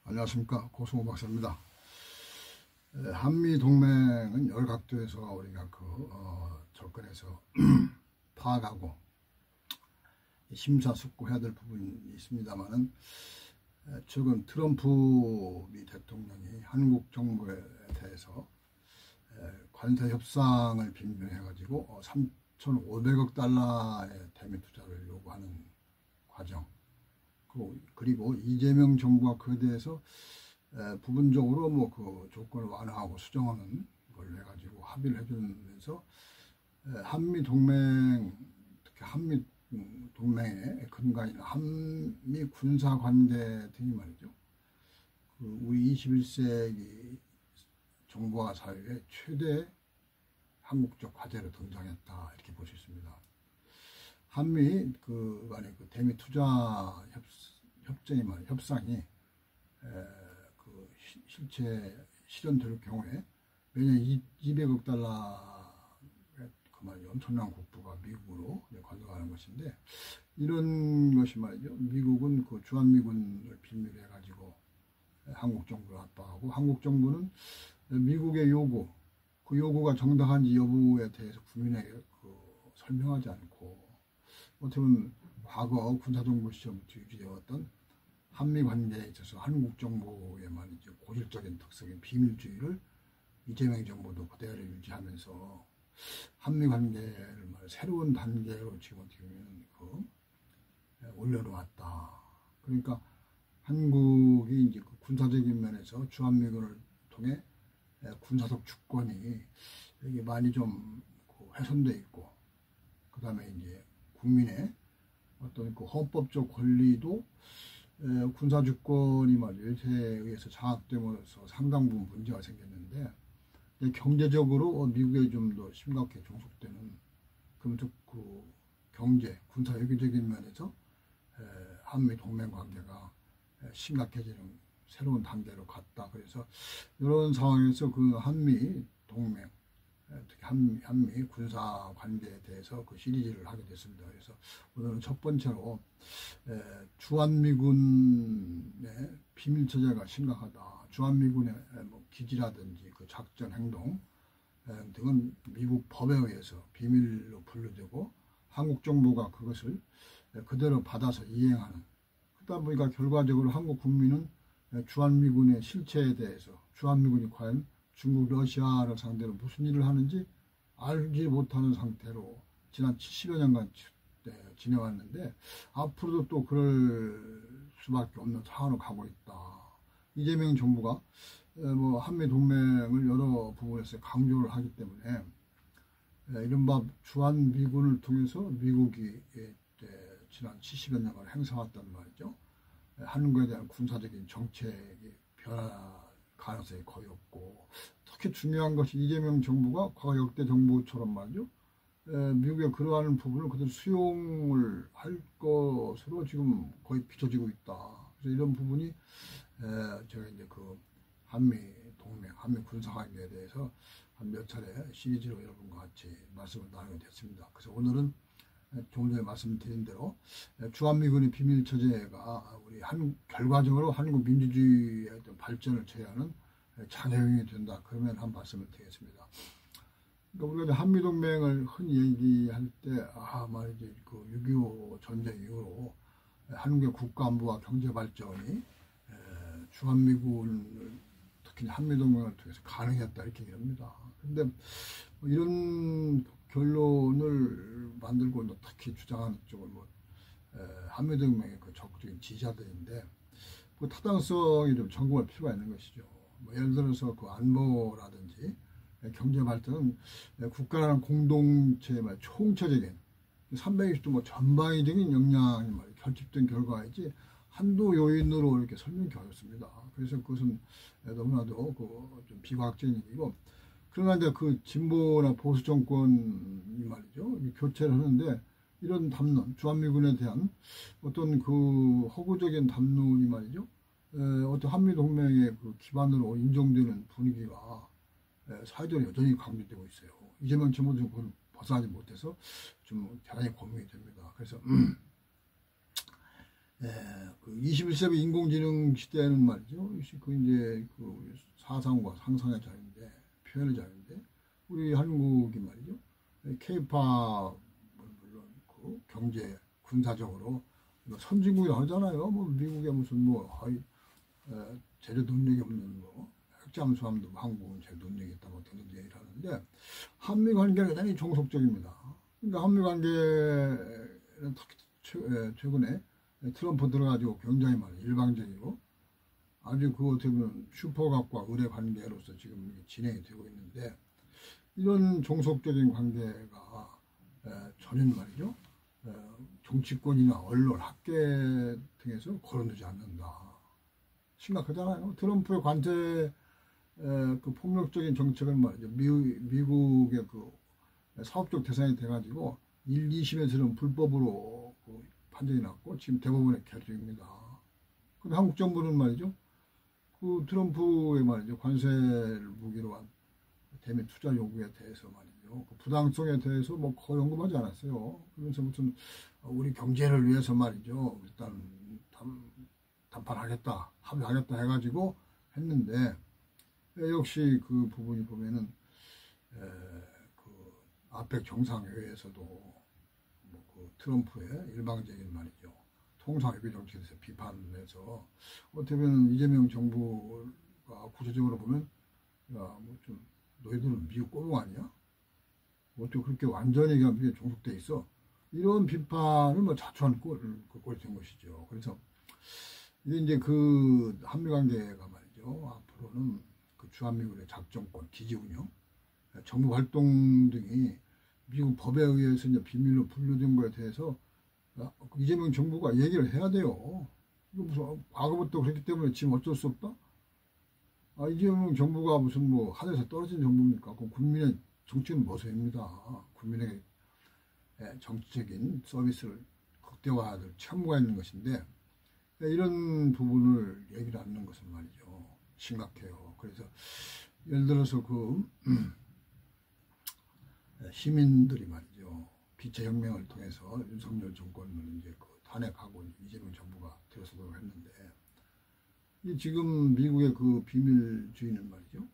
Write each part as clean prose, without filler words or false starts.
안녕하십니까, 고승호 박사입니다. 한미동맹은 여러 각도에서 우리가 접근해서 파악하고 심사숙고해야 될 부분이 있습니다만은, 최근 트럼프 미 대통령이 한국 정부에 대해서 관세 협상을 빙빙해가지고 3,500억 달러의 대미 투자를 요구하는 과정, 그리고 이재명 정부가 그에 대해서 부분적으로 그 조건을 완화하고 수정하는 걸 해가지고 합의를 해주면서 한미 동맹, 특히 한미 동맹의 근간인 한미 군사 관계 등이 말이죠, 우리 21세기 정보화 사회의 최대 한국적 과제로 등장했다, 이렇게 볼 수 있습니다. 한미 간의 대미 투자 협상이 실제 실현될 경우에 매년 200억 달러의 엄청난 국부가 미국으로 건너가는 것인데, 이런 것이 말이죠, 미국은 주한미군을 빌미로 해가지고 한국 정부를 압박하고, 한국 정부는 미국의 그 요구가 정당한지 여부에 대해서 국민에게 설명하지 않고, 어떻게 보면 과거 군사정부 시절부터 유지되었던 한미 관계에 있어서 한국 정부의 말이죠, 고질적인 특성인 비밀주의를 이재명 정부도 그대로 유지하면서 한미 관계를 새로운 단계로 지금 어떻게 보면 올려놓았다. 그러니까 한국이 이제 군사적인 면에서 주한미군을 통해 군사적 주권이 여기 많이 좀 훼손돼 있고, 그 다음에 이제 국민의 어떤 헌법적 권리도 군사주권이 외세에 의해서 장악됨으로써 상당 부분 문제가 생겼는데, 경제적으로 미국에 좀 더 심각하게 종속되는 경제, 군사 외교적인 면에서 한미 동맹 관계가 심각해지는 새로운 단계로 갔다. 그래서 이런 상황에서 한미 동맹, 특히 한미 군사 관계에 대해서 시리즈를 하게 됐습니다. 그래서 오늘은 첫 번째로 주한미군의 비밀 체제가 심각하다. 주한미군의 기지라든지 작전 행동 등은 미국 법에 의해서 비밀로 분류되고, 한국 정부가 그것을 그대로 받아서 이행하는, 그러다 보니까 결과적으로 한국 국민은 주한미군의 실체에 대해서, 주한미군이 과연 중국, 러시아를 상대로 무슨 일을 하는지 알지 못하는 상태로 지난 70여 년간 지내왔는데, 앞으로도 또 그럴 수밖에 없는 상황으로 가고 있다. 이재명 정부가 한미 동맹을 여러 부분에서 강조를 하기 때문에, 이른바 주한미군을 통해서 미국이 지난 70여 년간 행사왔단 말이죠, 한국에 대한 군사적인 정책이 변화 가능성이 거의 없고, 특히 중요한 것이 이재명 정부가 과거 역대 정부처럼 말이죠, 미국의 그러한 부분을 그대로 수용을 할 것으로 지금 거의 비춰지고 있다. 그래서 이런 부분이 제가 이제 한미 동맹, 한미 군사 관계에 대해서 한 몇 차례 시리즈로 여러분과 같이 말씀을 나누게 됐습니다. 그래서 오늘은 조금 전에 말씀드린 대로 주한미군의 비밀 체제가 우리 결과적으로 한국 민주주의의 어떤 발전을 제어하는 장애용이 된다. 그러면 한 말씀을 드리겠습니다. 그러니까 우리가 한미동맹을 흔히 얘기할 때, 말이죠, 6.25 전쟁 이후로 한국의 국가안보와 경제발전이 주한미군을, 특히 한미동맹을 통해서 가능했다, 이렇게 얘기합니다. 그런데 이런 결론을 만들고 특히 주장하는 쪽은 한미동맹의 적극적인 지지자들인데, 타당성이 좀 점검할 필요가 있는 것이죠. 예를 들어서 안보라든지 경제 발전은 국가라는 공동체의 총체적인 360도 전방위적인 역량이 결집된 결과이지 한두 요인으로 이렇게 설명이 어렵습니다. 그래서 그것은 너무나도 좀 비과학적인 얘기고, 그러나 이제 진보나 보수 정권이 말이죠, 교체를 하는데, 이런 담론, 주한미군에 대한 어떤 허구적인 담론이 말이죠, 어떤 한미동맹의 기반으로 인정되는 분위기가 사회적으로 여전히 강조되고 있어요. 이재명 정부도 그걸 벗어나지 못해서 좀 대단히 고민이 됩니다. 그래서 그 21세기 인공지능 시대에는 말이죠. 그 이제 그 사상과 상상의 자유인데, 표현의 자유인데, 우리 한국이 말이죠. 케이팝, 물론 그 경제, 군사적으로 선진국이라고 하잖아요. 뭐 미국에 무슨 뭐 재료 능력이 없는 뭐 핵잠수함도 한국은 재료 능력이 있다고 그런 얘기를 하는데, 한미 관계가 대단히 종속적입니다. 그러니까 한미 관계는 특히 최근에 트럼프 들어가지고 굉장히 많이 일방적이고 아주 그 어떻게 보면 슈퍼각과 의뢰 관계로서 지금 진행이 되고 있는데, 이런 종속적인 관계가 전혀 말이죠. 정치권이나 언론, 학계 등에서 거론되지 않는다. 심각하잖아요. 트럼프의 관세 그 폭력적인 정책은 말이죠. 미국의 그 사업적 대상이 돼가지고 1, 2심에서는 불법으로 그 판정이 났고 지금 대법원의 결정입니다. 근데 한국 정부는 말이죠. 그 트럼프의 말이죠. 관세를 무기로 한 대미 투자 요구에 대해서 말이죠. 그 부당성에 대해서 뭐 거의 언급하지 않았어요. 그러면서 무슨 우리 경제를 위해서 말이죠. 일단 담판하겠다, 합의하겠다 해가지고 했는데, 역시 그 부분이 보면은 그 아펙 정상회의에서도 뭐 그 트럼프의 일방적인 말이죠. 통상회비 정책에 대해서 비판해서 어떻게 보면 이재명 정부가 구체적으로 보면 야, 뭐 좀 너희들은 미국 꼬봉 아니야? 어떻게 그렇게 완전히 그냥 미국에 종속돼 있어? 이런 비판을 뭐 자초한 꼴이 된 것이죠. 그래서 이게 이제 그 한미 관계가 말이죠. 앞으로는 그 주한미군의 작전권, 기지 운영, 정부 활동 등이 미국 법에 의해서 이제 비밀로 분류된 거에 대해서 이재명 정부가 얘기를 해야 돼요. 이거 무슨 과거부터 그랬기 때문에 지금 어쩔 수 없다? 이재명 정부가 무슨 뭐 하늘에서 떨어진 정부입니까? 그럼 국민의 정치는 모습입니다. 국민에게 정치적인 서비스를 극대화할 책무가 있는 것인데, 이런 부분을 얘기를 않는 것은 말이죠. 심각해요. 그래서 예를 들어서 그 시민들이 말이죠. 비체혁명을 통해서 윤석열 정권을 이제 그 탄핵하고 이재명 정부가 들어서도록 했는데, 이 지금 미국의 그 비밀주의는 말이죠.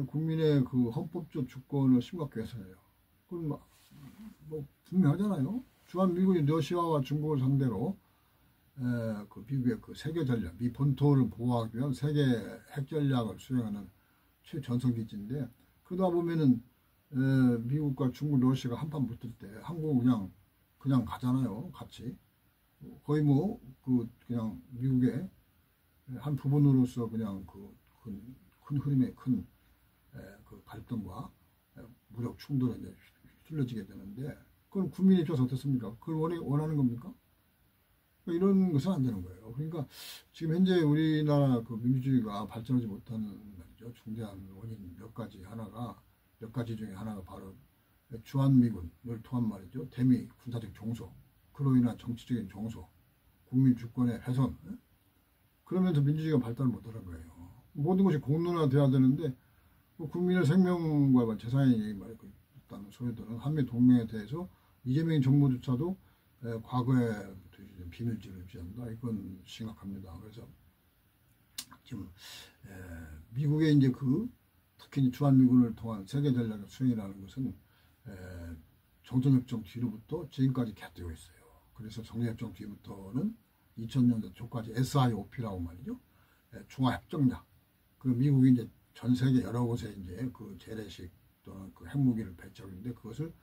국민의 그 헌법적 주권을 심각하게 해서요. 그건 뭐 분명하잖아요. 주한미군이 러시아와 중국을 상대로 그 미국의 그 세계 전략, 미 본토를 보호하기 위한 세계 핵 전략을 수행하는 최전선 기지인데, 그러다 보면은 미국과 중국, 러시아가 한판 붙을 때 한국은 그냥 가잖아요, 같이. 거의 뭐 그냥 미국의 한 부분으로서 그냥 큰 흐름의 큰 그 갈등과 무력 충돌에 이제 휘둘러지게 되는데, 그건 국민 입장에서 어떻습니까? 그걸 원하는 겁니까? 이런 것은 안 되는 거예요. 그러니까 지금 현재 우리나라 그 민주주의가 발전하지 못하는 말이죠. 중대한 원인 몇 가지 중에 하나가 바로 주한미군을 통한 말이죠. 대미 군사적 종속, 그로 인한 정치적인 종속, 국민 주권의 훼손, 그러면서 민주주의가 발달을 못하는 거예요. 모든 것이 공론화돼야 되는데, 국민의 생명과 재산이 있다는 소리들은 한미 동맹에 대해서 이재명 정부조차도 과거에 비밀지를 유지한다. 이건 심각합니다. 그래서 지금 미국의 이제 특히 주한미군을 통한 세계 전략의 수행이라는 것은 정전협정 뒤로부터 지금까지 계속되고 있어요. 그래서 정전협정 뒤부터는 2000년대 초까지 SIOP라고 말이죠. 중화협정약. 그 미국이 이제 전 세계 여러 곳에 이제 그 재래식 또는 그 핵무기를 배치하고 있는데, 그것을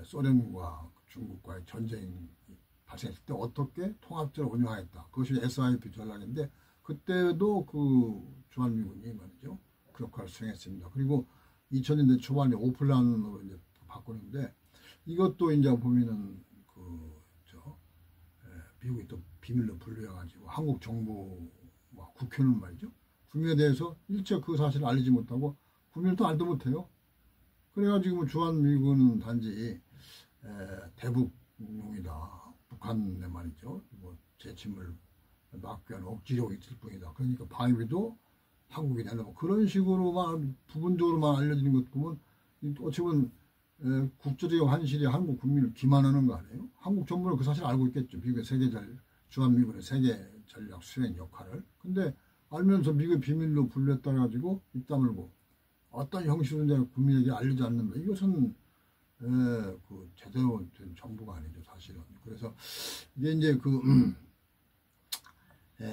소련과 중국과의 전쟁이 발생했을 때 어떻게 통합적으로 운영하겠다. 그것이 SIP 전략인데, 그때도 그 주한미군이 말이죠. 그 역할을 수행했습니다. 그리고 2000년대 초반에 오플란으로 이제 바꾸는데, 이것도 이제 보면은 미국이 또 비밀로 분류해가지고 한국 정부와 국회는 말이죠. 국민에 대해서 일체 그 사실을 알리지 못하고 국민도 알도 못해요. 그래가지고 주한미군은 단지 대북용이다. 북한에 말이죠. 뭐 재침을 막기 위한 억지로 있을 뿐이다. 그러니까 방위비도 한국이 내려고 그런 식으로만 부분적으로만 알려지는 것 보면 어찌 보면 국제적 환실이 한국 국민을 기만하는 거 아니에요? 한국 정부는 그 사실 알고 있겠죠. 미국의 세계 주한미군의 세계 전략 수행 역할을. 근데 알면서 미국의 비밀로 분류했다 가지고 입 다물고 어떤 형식으로 국민에게 알리지 않는다. 이것은 그 제대로 된 정부가 아니죠, 사실은. 그래서 이게 이제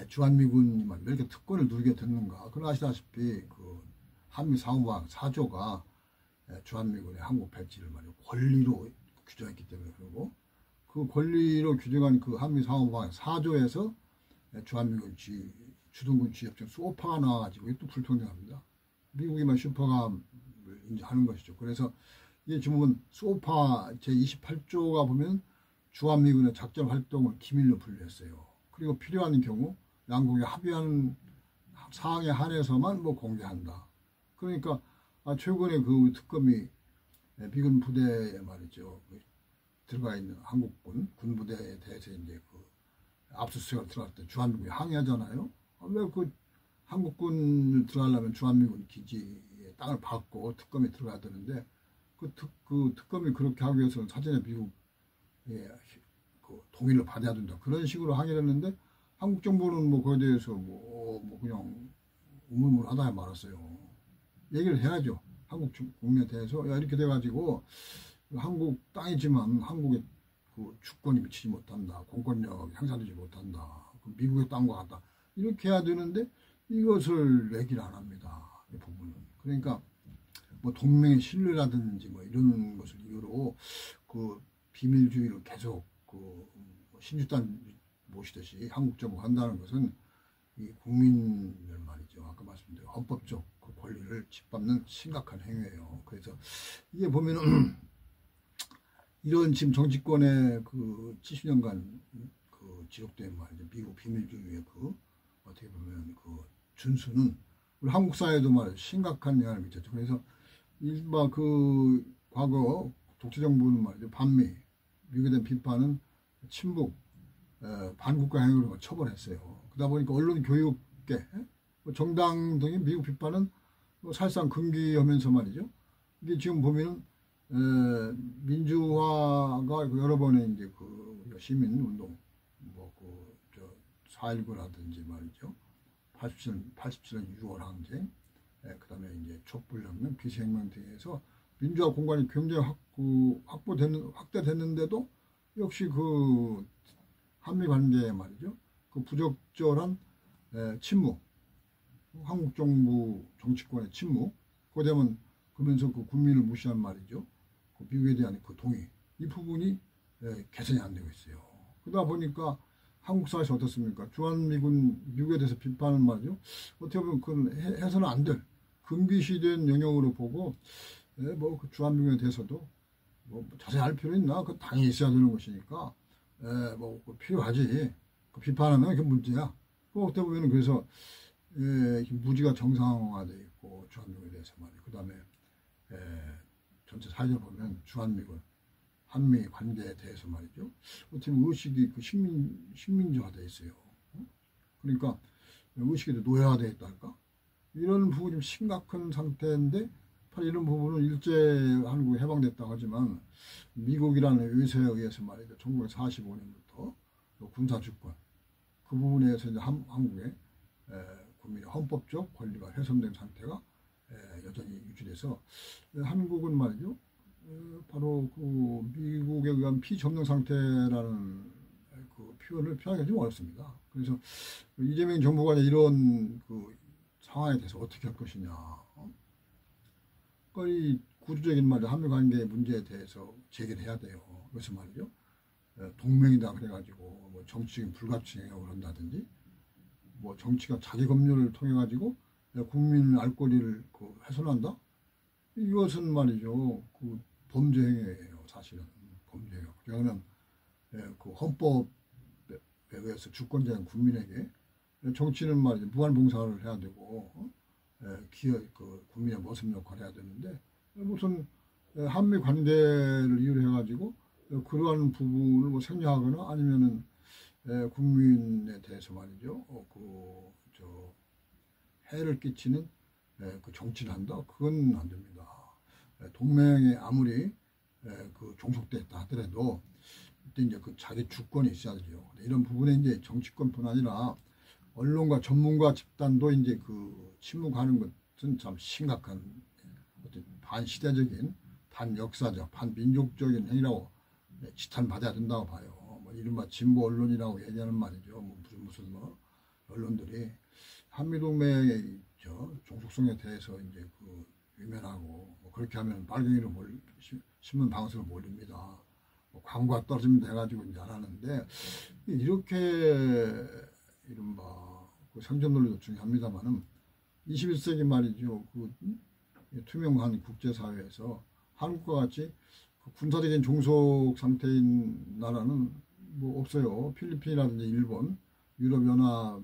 주한미군이 왜 이렇게 특권을 누리게 됐는가. 그건 아시다시피 그 한미 상호방 4조가 주한미군의 한국 배치를 말이죠, 권리로 규정했기 때문에. 그리고 그 권리로 규정한 그 한미 상호방 4조에서 주한미군 주둔군 지역적 소파가 나와가지고 이게 또 불평등합니다. 미국이만 슈퍼감을 인정하는 것이죠. 그래서 이게 지금 소파 제28조가 보면 주한미군의 작전 활동을 기밀로 분류했어요. 그리고 필요한 경우 양국이 합의하는 사항에 한해서만 뭐 공개한다. 그러니까 최근에 그 특검이 미군 부대에 말이죠, 들어가 있는 한국군 군부대에 대해서 이제 그 압수수색을 들어갈 때 주한미군이 항의하잖아요. 왜 그 한국군을 들어가려면 주한미군 기지의 땅을 받고 특검에 들어가야 되는데 그 특검이 그렇게 하기 위해서는 사전에 미국의 그 동의를 받아야 된다. 그런 식으로 항의를 했는데 한국 정부는 뭐 그에 대해서 뭐 그냥 우물물하다 말았어요. 얘기를 해야죠. 한국 국민에 대해서 야, 이렇게 돼가지고 한국 땅이지만 한국의 그 주권이 미치지 못한다. 공권력이 행사되지 못한다. 그 미국의 땅과 같다. 이렇게 해야 되는데 이것을 얘기를 안 합니다. 이 부분은. 그러니까 뭐 동맹의 신뢰라든지 뭐 이런 것을 이유로 그 비밀주의를 계속 그 신주단 모시듯이 한국 정부가 한다는 것은 이 국민을 말이죠. 아까 말씀드린 헌법적 그 권리를 짓밟는 심각한 행위예요. 그래서 이게 보면은 이런 지금 정치권의 그 70년간 그 지속된 말이죠. 미국 비밀주의의 그 어떻게 보면 그 준수는 우리 한국 사회에도 말이죠. 심각한 영향을 미쳤죠. 그래서 일바 그 과거 독재정부는 말이죠. 반미, 미국에 대한 비판은 친북, 반국가 행위로 처벌했어요. 그러다 보니까 언론 교육계, 정당 등의 미국 비판은 사실상 금기하면서 말이죠. 이게 지금 보면은 민주화가 여러 번의 이제 그 시민 운동, 뭐 그 4.19라든지 말이죠. 87년 6월 항쟁, 그다음에 이제 촛불혁명, 비세혁명 등에서 민주화 공간이 굉장히 확대됐는데도 역시 그 한미 관계에 말이죠. 그 부적절한 침묵, 한국 정부 정치권의 침묵, 그되면 그러면서 그 국민을 무시한 말이죠. 그 미국에 대한 그 동의, 이 부분이 개선이 안 되고 있어요. 그러다 보니까 한국 사회에서 어떻습니까? 주한미군 미국에 대해서 비판은 말이죠. 어떻게 보면 그건 해서는 안 될 금기시된 영역으로 보고 뭐 그 주한미군에 대해서도 뭐 자세히 알 필요 있나? 그 당연히 있어야 되는 것이니까 뭐 필요하지. 그 비판하면 그게 문제야. 그 어떻게 보면은 그래서 무지가 정상화돼 있고 주한미군에 대해서 말이에요. 그 다음에 전체 사회적으로 보면 주한미군 한미 관계에 대해서 말이죠. 어떻게 보면 의식이 그 식민지화되어 있어요. 그러니까 의식이 노예화되어 있달까? 이런 부분이 좀 심각한 상태인데, 바로 이런 부분은 일제 한국이 해방됐다고 하지만 미국이라는 의세에 의해서 말이죠. 1945년부터 군사주권 그 부분에 대해서 이제 한국의 국민의 헌법적 권리가 훼손된 상태가 여전히 유지돼서 한국은 말이죠. 바로 그 미국에 의한 피점령 상태라는 그 표현을 표현하기 좀 어렵습니다. 그래서 이재명 정부가 이런 그 상황에 대해서 어떻게 할 것이냐. 이 구조적인 말이죠. 한미 관계의 문제에 대해서 제기를 해야 돼요. 그래서 말이죠. 동맹이다 그래가지고 뭐 정치적인 불가침을 한다든지 뭐 정치가 자기 검열을 통해 가지고 국민 알 권리를 그 훼손한다. 이것은 말이죠. 그 범죄 행위예요. 사실은 범죄 행위. 그러면 그 헌법에 의해서 주권자인 국민에게 정치는 말이죠. 무한봉사를 해야 되고 그 국민의 모습 역할을 해야 되는데 무슨 한미 관계를 이유로 해가지고 그러한 부분을 뭐 생략하거나 아니면은 국민에 대해서 말이죠. 해를 끼치는 그 정치를 한다. 그건 안 됩니다. 동맹에 아무리 그 종속됐다 하더라도 이때 이제 그 자기 주권이 있어야 되죠. 이런 부분에 이제 정치권뿐 아니라 언론과 전문가 집단도 이제 그 침묵하는 것은 참 심각한 어떤 반시대적인, 반역사적, 반민족적인 행위라고 지탄받아야 된다고 봐요. 뭐 이른바 진보 언론이라고 얘기하는 말이죠. 뭐 무슨 언론들이 한미동맹의 종속성에 대해서 이제 그 위면하고 뭐 그렇게 하면 빨갱이로 신문 방송을 몰립니다. 뭐 광고가 떨어지면 돼가지고 이제 안 하는데 이렇게 이른바 그 생존 논리도 중요합니다만은 21세기 말이죠. 그 투명한 국제사회에서 한국과 같이 그 군사적인 종속 상태인 나라는 뭐 없어요. 필리핀이라든지 일본, 유럽연합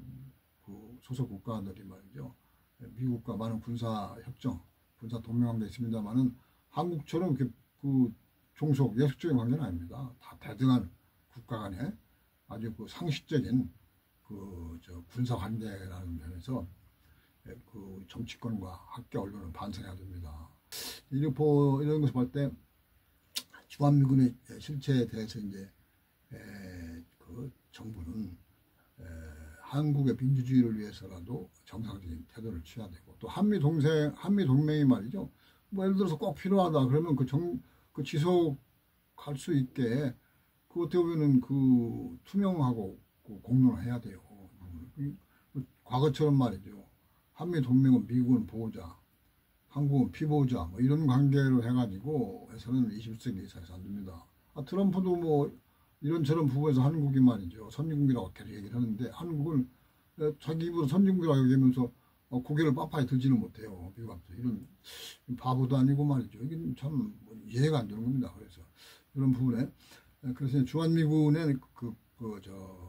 그 소속 국가들이 말이죠. 미국과 많은 군사 협정, 군사 동맹관계 있습니다만은 한국처럼 그 종속 예속적인 관계는 아닙니다. 다 대등한 국가 간에 아주 그 상식적인 그 군사 관계라는 면에서 그 정치권과 학계 언론을 반성해야 됩니다. 이런 것을 볼 때 주한미군의 실체에 대해서 이제 그 정부는 한국의 민주주의를 위해서라도 정상적인 태도를 취해야 되고 또 한미 동맹이 말이죠. 뭐 예를 들어서 꼭 필요하다 그러면 그 지속할 수 있게 그 어떻게 보면은 그 투명하고 공론을 해야 돼요. 과거처럼 말이죠. 한미 동맹은 미국은 보호자, 한국은 피보호자 뭐 이런 관계로 해가지고 해서는 21세기 사회에서 안 됩니다. 트럼프도 뭐 이런저런 부분에서 한국이 말이죠. 선진국이라고 계속 얘기를 하는데 한국을 자기 입으로 선진국이라고 얘기하면서 고개를 빳빳이 들지는 못해요. 미국한테. 이런 바보도 아니고 말이죠. 이게 참 이해가 안 되는 겁니다. 그래서 이런 부분에 그래서 주한미군의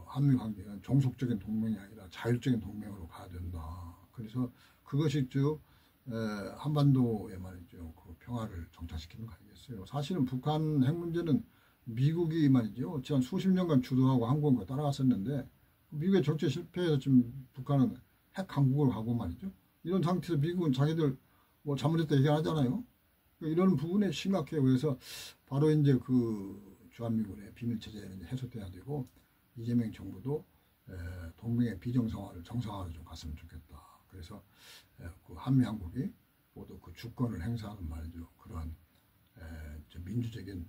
한미 관계는 종속적인 동맹이 아니라 자율적인 동맹으로 가야 된다. 그래서 그것이 즉 한반도에 말이죠. 그 평화를 정착시키는 거 아니겠어요. 사실은 북한 핵 문제는 미국이 말이죠. 지난 수십 년간 주도하고 한국은 따라갔었는데 미국의 정치 실패해서 지금 북한은 핵 강국으로 가고 말이죠. 이런 상태에서 미국은 자기들 뭐 잘못했다 얘기하잖아요. 이런 부분에 심각해요. 그래서 바로 이제 그 주한미군의 비밀체제는 해소돼야 되고 이재명 정부도 동맹의 비정상화를 정상화로 좀 갔으면 좋겠다. 그래서 그 한미 한국이 모두 그 주권을 행사하는 말이죠. 그러한 민주적인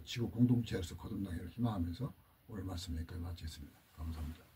지구 공동체에서 거듭나기를 희망하면서 오늘 말씀 여기까지 마치겠습니다. 감사합니다.